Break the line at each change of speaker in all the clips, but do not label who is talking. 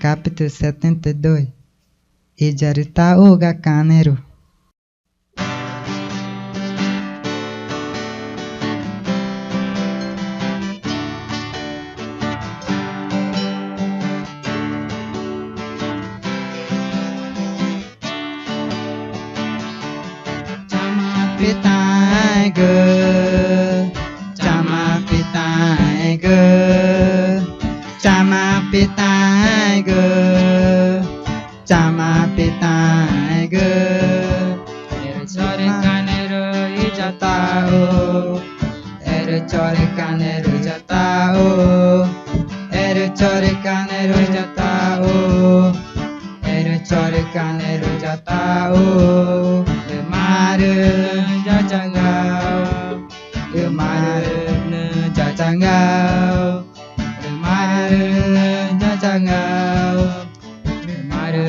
capítulo 72. Ijarita ga Kaneru. Chama pitaiga Eru chore kaneru jatao Eru chore kaneru jatao Eru chore kaneru jatao Maru jajangao Maru jajangao Maru jajangao Maru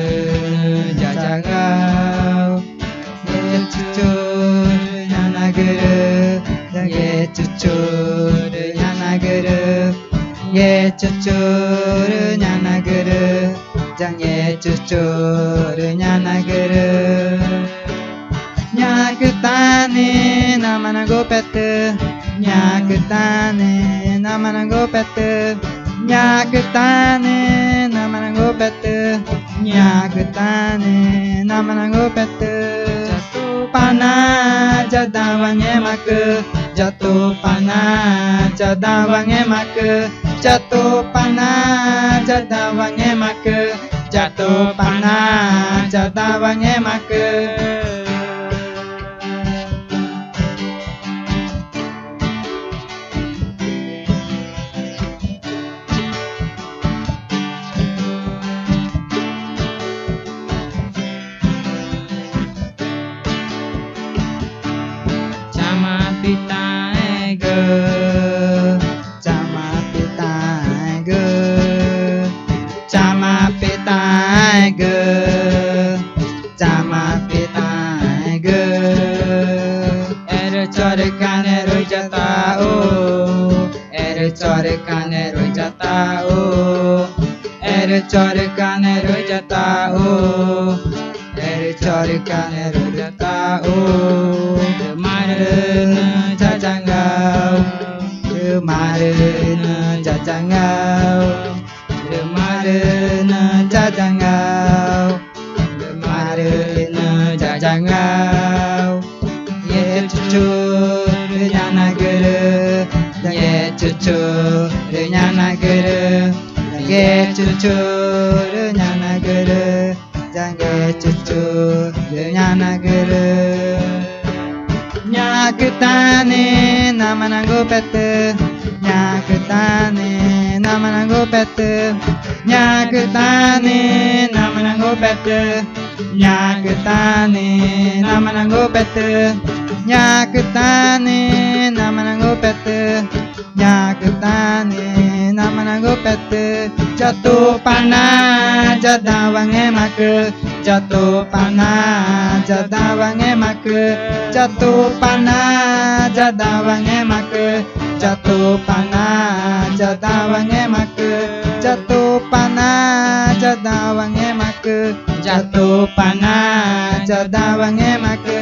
jajangao Yechuchur yanaguru Yechuchur yanaguru Yechuchur yanaguru Jang yechuchur yanaguru Nyakutani namana gopete Nyakutani namana gopete Nyakutani namana gopete Nyakutani namana gopete Jatuh panah jadawang emaku Jatuh panah jadawang emaku Jatuh panah jadawang emaku Jatuh panah jadawang emaku Chore kaneru jatao Eru chore kaneru jatao Eru chore kaneru jatao Eru chore kaneru jatao Kemarin jajangau Kemarin jajangau Kemarin jajangau Kemarin jajangau Yechuchur yanaguru Yechuchur yanaguru Yechuchur yanaguru Yechuchur yanaguru Nyakutani namana gopete Nyakutani namana gopete Nyakutani namana gopete Nyakutani namana gopete Nyakutani namana gopete Nyakutani namana gopete Jatuh panah jadawang emaku Jatuh panah jadawang emaku Jatuh panah jadawang emaku Jatuh panah jadawang emaku Jatuh panah jadawang emaku Jatuh panah jadawang emaku